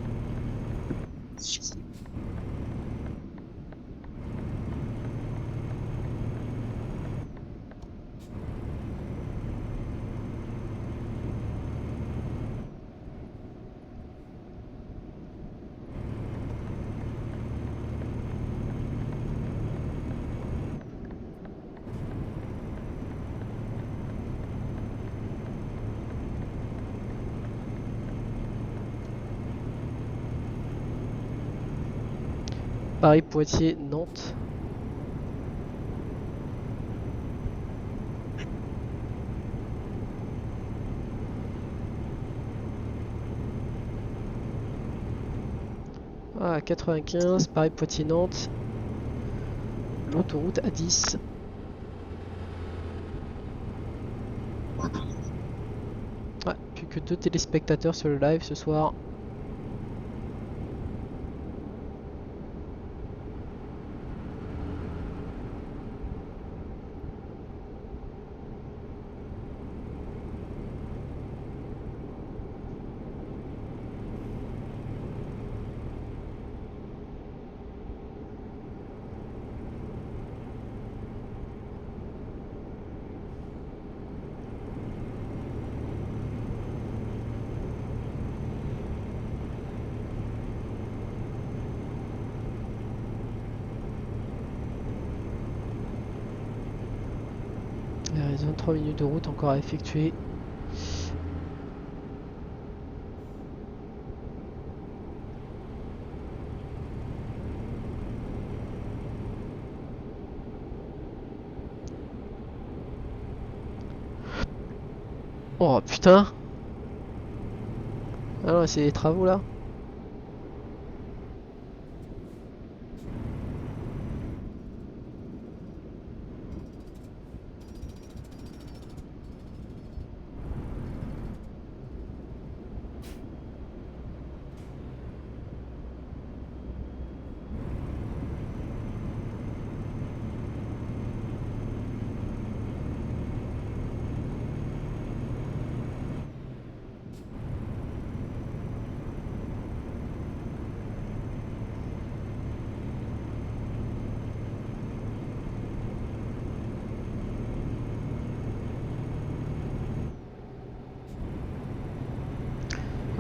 [SPEAKER 1] Paris, Poitiers, Nantes. Ah, 95, Paris, Poitiers, Nantes. L'autoroute A10. Ouais, plus que 2 téléspectateurs sur le live ce soir. Il reste 23 minutes de route encore à effectuer. Oh putain. Ah non, c'est les travaux là.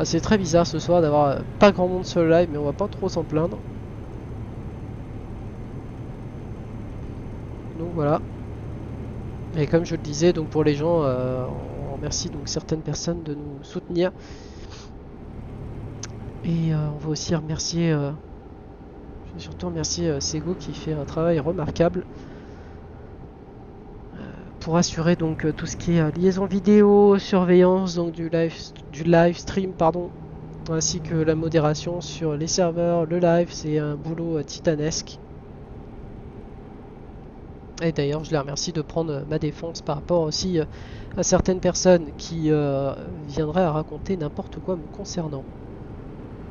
[SPEAKER 1] Ah, c'est très bizarre ce soir d'avoir pas grand monde sur le live, mais on va pas trop s'en plaindre. Donc voilà. Et comme je le disais, donc pour les gens, on remercie donc certaines personnes de nous soutenir. Et on va aussi remercier, je vais surtout remercier Sego qui fait un travail remarquable pour assurer donc tout ce qui est liaison vidéo, surveillance donc du live stream pardon, ainsi que la modération sur les serveurs, le live. C'est un boulot titanesque. Et d'ailleurs, je les remercie de prendre ma défense par rapport aussi à certaines personnes qui viendraient à raconter n'importe quoi me concernant.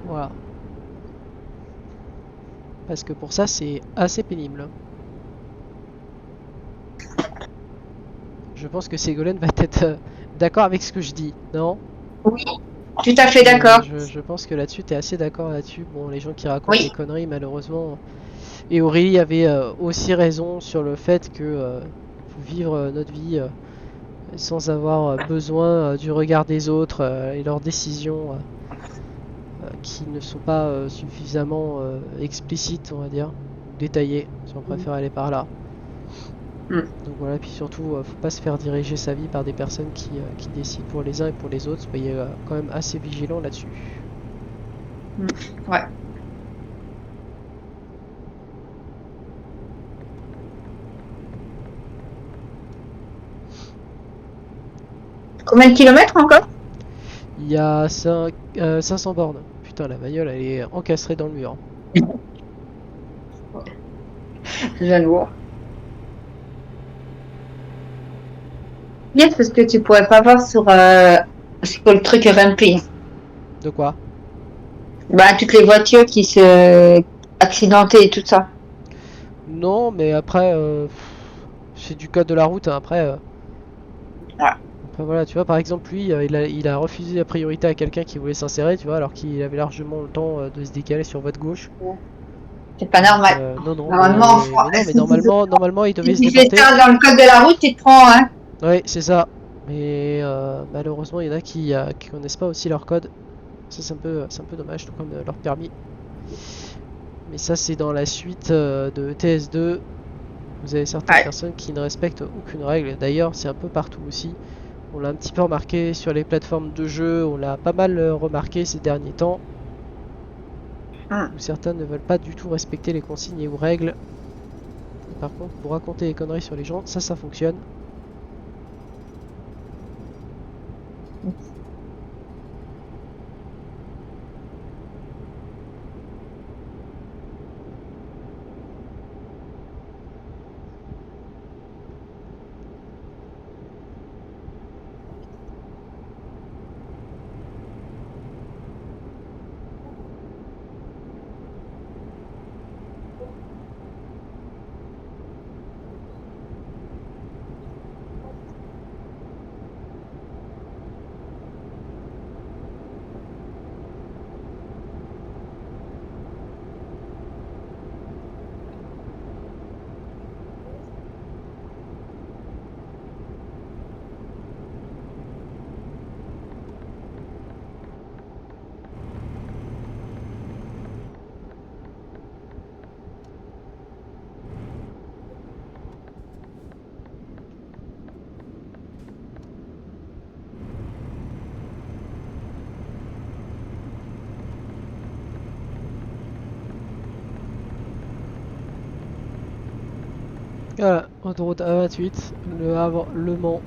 [SPEAKER 1] Voilà. Parce que pour ça, c'est assez pénible. Je pense que Ségolène va être d'accord avec ce que je dis, non?
[SPEAKER 2] Oui, tout à fait d'accord.
[SPEAKER 1] Je pense que là-dessus, tu es assez d'accord là-dessus. Bon, les gens qui racontent
[SPEAKER 2] Oui.
[SPEAKER 1] des conneries, malheureusement. Et Aurélie avait aussi raison sur le fait que faut vivre notre vie sans avoir besoin du regard des autres et leurs décisions qui ne sont pas suffisamment explicites, on va dire, détaillées, si on préfère aller par là. Donc voilà, puis surtout, faut pas se faire diriger sa vie par des personnes qui décident pour les uns et pour les autres. Soyez quand même assez vigilant là-dessus.
[SPEAKER 2] Ouais. Combien de kilomètres encore?
[SPEAKER 1] Il y a 500 bornes. Putain, la bagnole, elle est encastrée dans le mur.
[SPEAKER 2] Je viens de voir. Yes, parce que tu pourrais pas voir sur c'est quoi le truc rempli.
[SPEAKER 1] De quoi?
[SPEAKER 2] Bah toutes les voitures qui se accidentées et tout ça.
[SPEAKER 1] Non, mais après, c'est du code de la route. Hein. Après, après, voilà, tu vois, par exemple, lui, il a refusé la priorité à quelqu'un qui voulait s'insérer, tu vois, alors qu'il avait largement le temps de se décaler sur votre gauche.
[SPEAKER 2] C'est pas normal.
[SPEAKER 1] Non, non,
[SPEAKER 2] Normalement,
[SPEAKER 1] mais normalement, il devait se
[SPEAKER 2] si tu fais
[SPEAKER 1] déporter.
[SPEAKER 2] ça dans le code de la route, tu te prends, hein.
[SPEAKER 1] Oui, c'est ça. Mais malheureusement, il y en a qui connaissent pas aussi leur code. Ça, c'est un peu dommage, tout comme leur permis. Mais ça, c'est dans la suite de TS2. Vous avez certaines personnes qui ne respectent aucune règle. D'ailleurs, c'est un peu partout aussi. On l'a un petit peu remarqué sur les plateformes de jeu. On l'a pas mal remarqué ces derniers temps. Où certains ne veulent pas du tout respecter les consignes et ou règles. Et par contre, pour raconter des conneries sur les gens, ça fonctionne. Voilà, autoroute A28, Le Havre, Le Mans.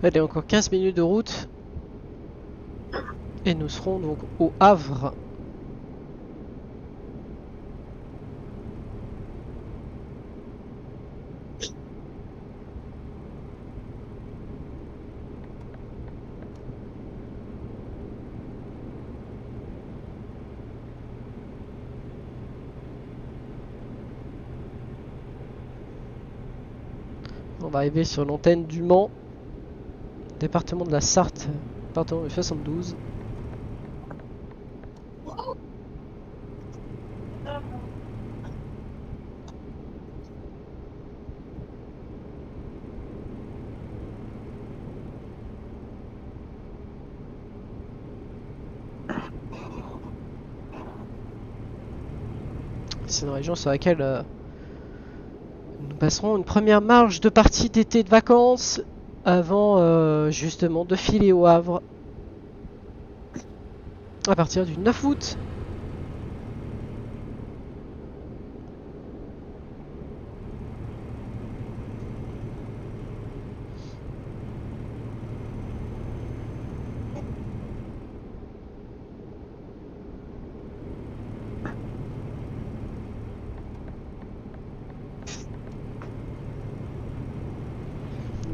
[SPEAKER 1] Allez, encore 15 minutes de route. Et nous serons donc au Havre. On va arriver sur l'antenne du Mans, département de la Sarthe, département du 72. C'est une région sur laquelle nous passerons une première marche de partie d'été de vacances avant justement de filer au Havre à partir du 9 août.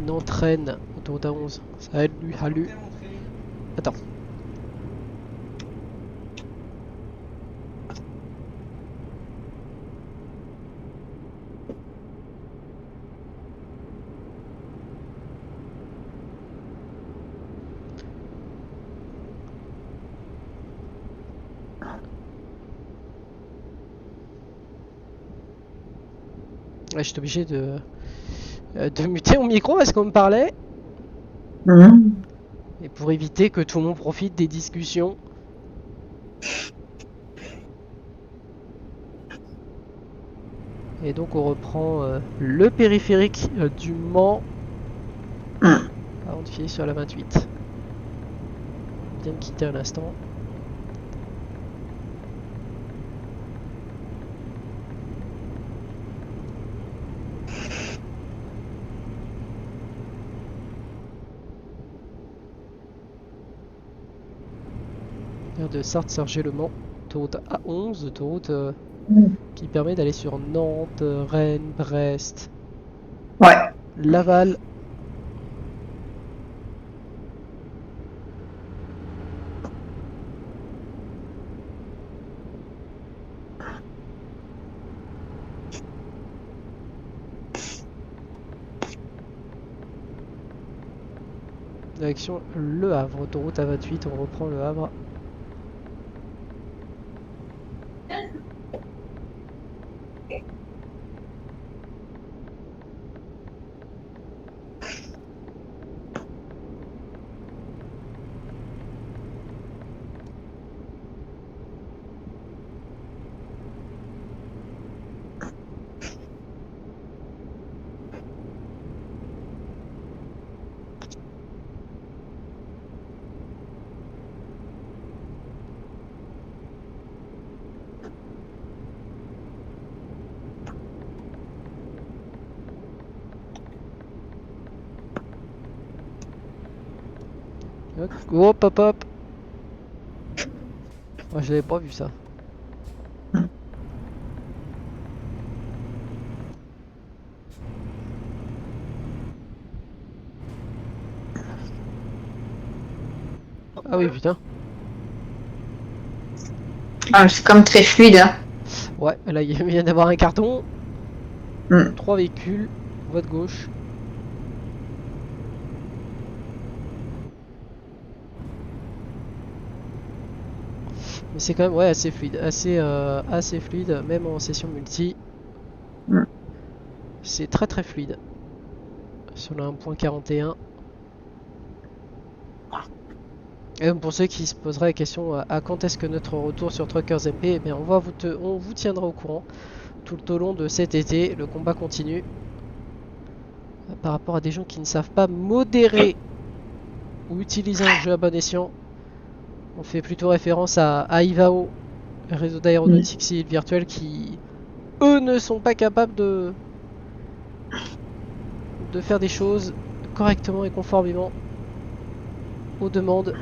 [SPEAKER 1] Nantes-Rennes, autoroute A11. Salut. Attends. Ouais, j'étais obligé de muter mon micro parce qu'on me parlait. Et pour éviter que tout le monde profite des discussions. Et donc on reprend le périphérique du Mans avant de filer sur la 28. On vient de quitter un instant. De Sarthe-Sergé-le-Mans, autoroute A11, autoroute qui permet d'aller sur Nantes, Rennes, Brest, Laval. Direction Le Havre, autoroute A28, on reprend Le Havre. Hop hop hop. Moi je l'avais pas vu ça. Ah oui putain.
[SPEAKER 2] Ah, c'est comme très fluide. Hein.
[SPEAKER 1] Ouais, là il vient d'avoir un carton. 3 véhicules, voie de gauche. Mais c'est quand même ouais, assez fluide, assez fluide, même en session multi. C'est très très fluide. Sur le 1.41. Et pour ceux qui se poseraient la question à quand est-ce que notre retour sur Truckers MP, eh bien on vous tiendra au courant tout au long de cet été. Le combat continue. Par rapport à des gens qui ne savent pas modérer ou utiliser un jeu à bon escient. On fait plutôt référence à IVAO, le réseau d'aéronautique civile virtuelle qui, eux, ne sont pas capables de faire des choses correctement et conformément aux demandes.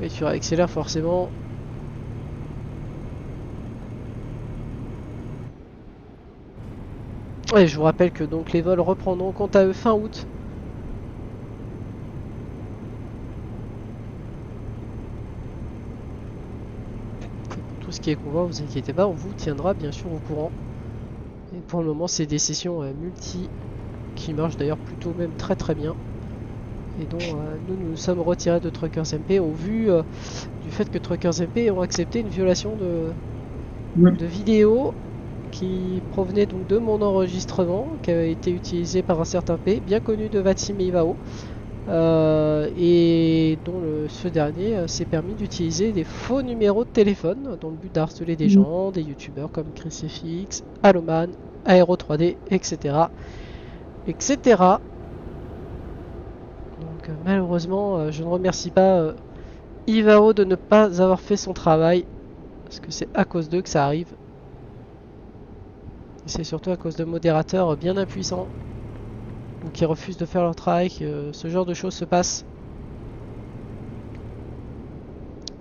[SPEAKER 1] Et tu accélères forcément. Et je vous rappelle que donc les vols reprendront quant à eux fin août. Tout ce qui est convoi, vous inquiétez pas, on vous tiendra bien sûr au courant. Et pour le moment, c'est des sessions multi qui marchent d'ailleurs plutôt même très très bien. Et dont nous sommes retirés de Truckers MP au vu du fait que Truckers MP ont accepté une violation de vidéo qui provenait donc de mon enregistrement qui avait été utilisé par un certain P, bien connu de Vatsim Ivao, et dont ce dernier s'est permis d'utiliser des faux numéros de téléphone dans le but d'harceler des gens, des youtubeurs comme ChrisFX, Alloman, Aero 3D, etc. etc. Donc malheureusement, je ne remercie pas Ivao de ne pas avoir fait son travail, parce que c'est à cause d'eux que ça arrive. Et c'est surtout à cause de modérateurs bien impuissants, ou qui refusent de faire leur travail, que ce genre de choses se passe.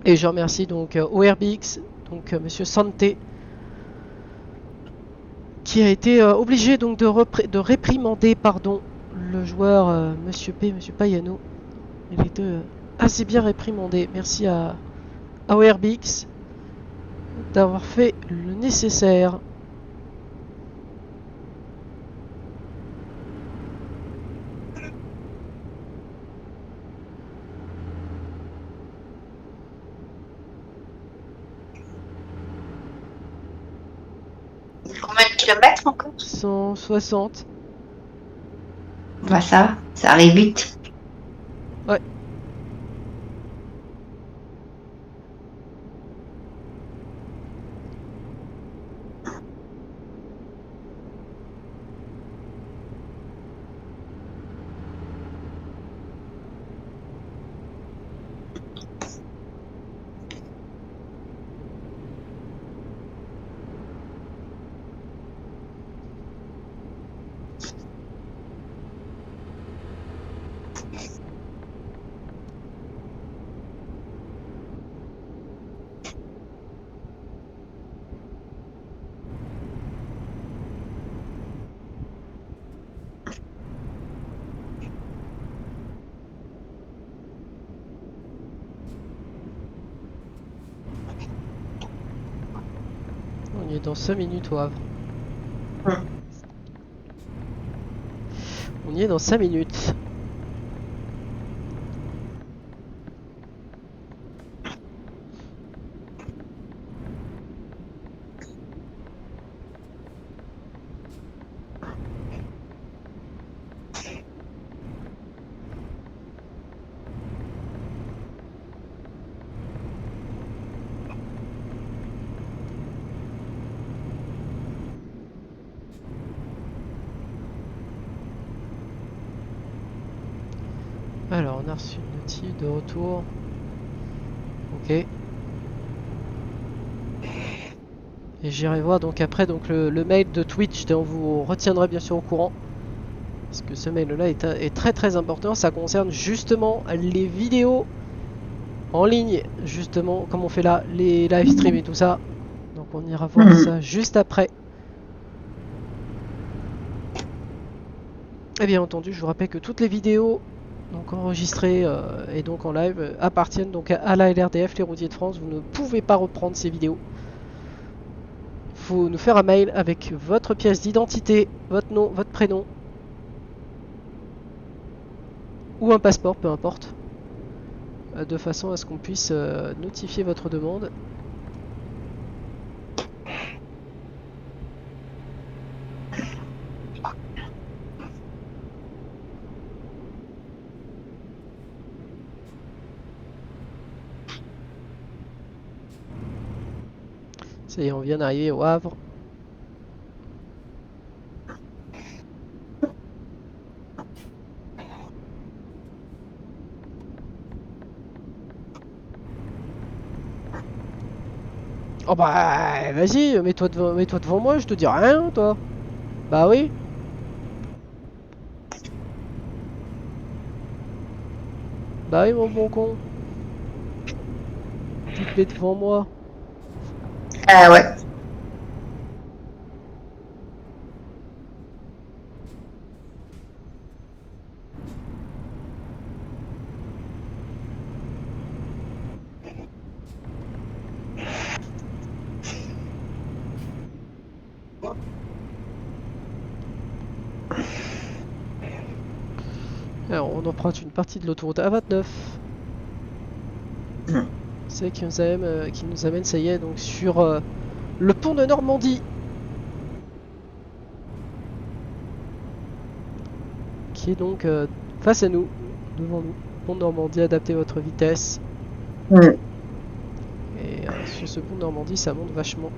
[SPEAKER 1] Et je remercie donc ORBX, donc Monsieur Santé, qui a été obligé donc de réprimander le joueur Monsieur P, Monsieur Payano. Il était assez bien réprimandé. Merci à ORBX d'avoir fait le nécessaire.
[SPEAKER 2] Combien de kilomètres encore?
[SPEAKER 1] 160.
[SPEAKER 2] Bah ça arrive vite.
[SPEAKER 1] Ouais. On est dans 5 minutes au Havre. On y est dans 5 minutes. Alors, on a reçu une notif de retour. Ok. Et j'irai voir donc après donc le mail de Twitch, on vous retiendra bien sûr au courant. Parce que ce mail là est très très important, ça concerne justement les vidéos en ligne, justement comme on fait là, les live streams et tout ça. Donc on ira voir ça juste après. Et bien entendu, je vous rappelle que toutes les vidéos donc enregistrées et donc en live appartiennent donc à la LRDF, les routiers de France. Vous ne pouvez pas reprendre ces vidéos. Faut nous faire un mail avec votre pièce d'identité, votre nom, votre prénom, ou un passeport, peu importe, de façon à ce qu'on puisse notifier votre demande. Ça y est, on vient d'arriver au Havre. Oh bah vas-y, mets-toi devant moi, je te dis rien toi. Bah oui. Bah oui mon bon con. Tu te mets devant moi.
[SPEAKER 2] Ah ouais.
[SPEAKER 1] Alors on emprunte une partie de l'autoroute A29. C'est qui nous amène, ça y est, donc sur le pont de Normandie. Qui est donc face à nous, devant nous. Pont de Normandie, adaptez votre vitesse.
[SPEAKER 2] Mm.
[SPEAKER 1] Et sur ce pont de Normandie, ça monte vachement.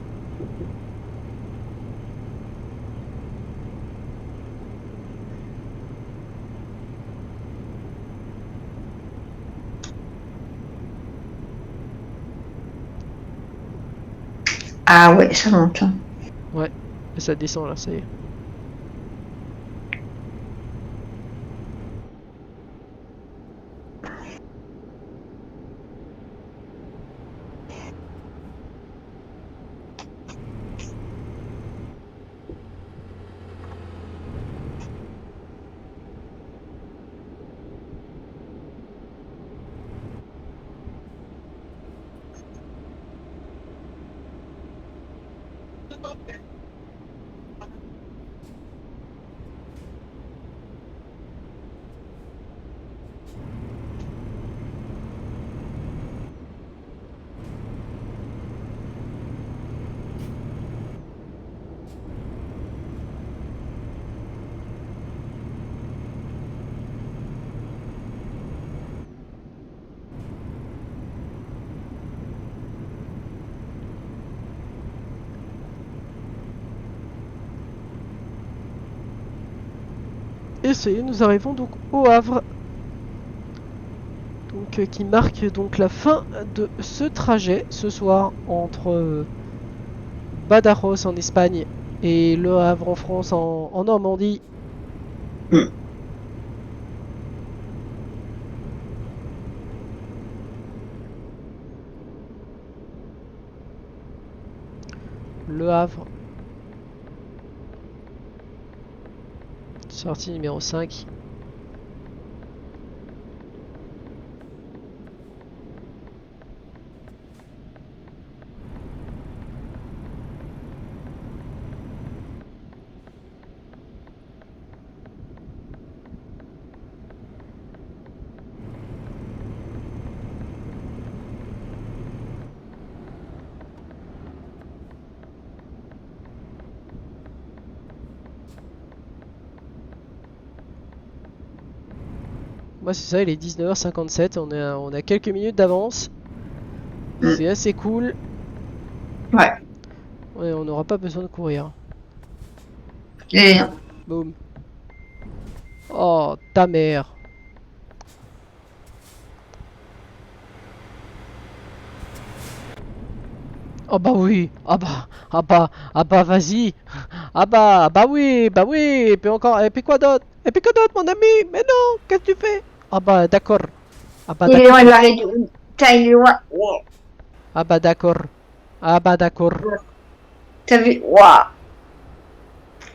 [SPEAKER 2] Ah ouais, ça monte.
[SPEAKER 1] Ouais, et ça descend là, ça y est. Et ça y est, nous arrivons donc au Havre. Donc, qui marque donc la fin de ce trajet ce soir entre Badajoz en Espagne et Le Havre en France en Normandie.
[SPEAKER 2] Mm.
[SPEAKER 1] Le Havre. Sortie numéro 5. Moi c'est ça, il est 19h57, on a quelques minutes d'avance.
[SPEAKER 2] Mm.
[SPEAKER 1] C'est assez cool.
[SPEAKER 2] Ouais.
[SPEAKER 1] Ouais, on n'aura pas besoin de courir.
[SPEAKER 2] Et
[SPEAKER 1] Boum. Oh, ta mère. Oh bah oui. Ah bah vas-y. Bah oui. Et puis encore, et puis quoi d'autre? Et puis quoi d'autre mon ami? Mais non, qu'est-ce que tu fais? Ah bah d'accord. Ah bah
[SPEAKER 2] il est
[SPEAKER 1] d'accord.
[SPEAKER 2] loin de l'arrêt du... Putain, il est loin. Wow.
[SPEAKER 1] Ah bah d'accord. Ah bah d'accord.
[SPEAKER 2] T'as vu? Waouh.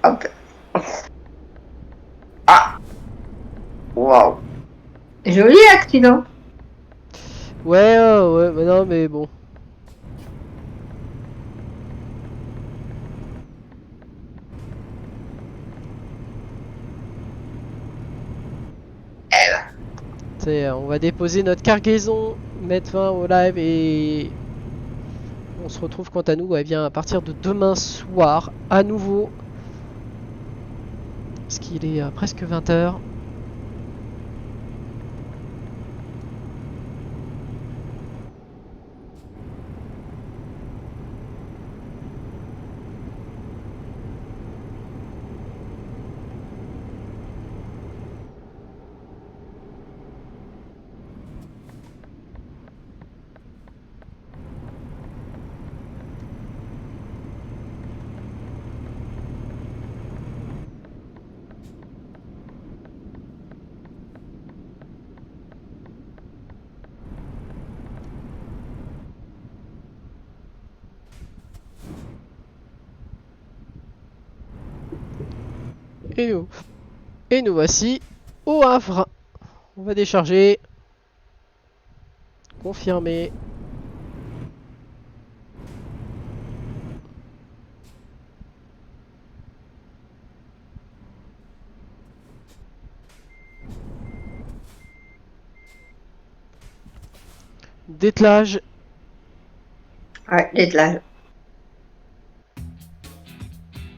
[SPEAKER 2] Hop. Ah. Waouh. Joli accident.
[SPEAKER 1] Ouais, ouais, mais non, mais bon. On va déposer notre cargaison, mettre fin au live et on se retrouve quant à nous à partir de demain soir à nouveau. Parce qu'il est presque 20 h. Et nous voici au Havre. On va décharger. Confirmer. Dételage.
[SPEAKER 2] Ouais, dételage.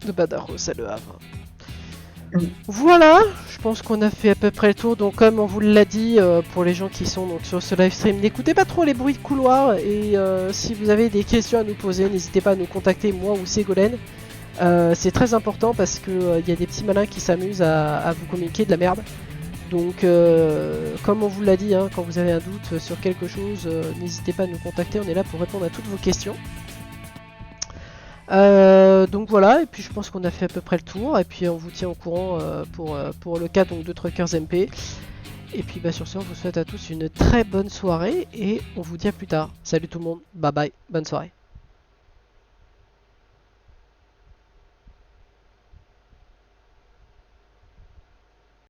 [SPEAKER 1] De Badajoz à Le Havre. Voilà, je pense qu'on a fait à peu près le tour. Donc comme on vous l'a dit, pour les gens qui sont donc sur ce live stream, n'écoutez pas trop les bruits de couloir. Et si vous avez des questions à nous poser, n'hésitez pas à nous contacter, moi ou Ségolène. C'est très important parce que y a des petits malins qui s'amusent à vous communiquer de la merde. Donc comme on vous l'a dit, hein, quand vous avez un doute sur quelque chose, n'hésitez pas à nous contacter, on est là pour répondre à toutes vos questions. Donc voilà, et puis je pense qu'on a fait à peu près le tour, et puis on vous tient au courant pour le cas donc, de Truckers MP. Et puis bah, sur ce, on vous souhaite à tous une très bonne soirée, et on vous dit à plus tard. Salut tout le monde, bye bye, bonne soirée.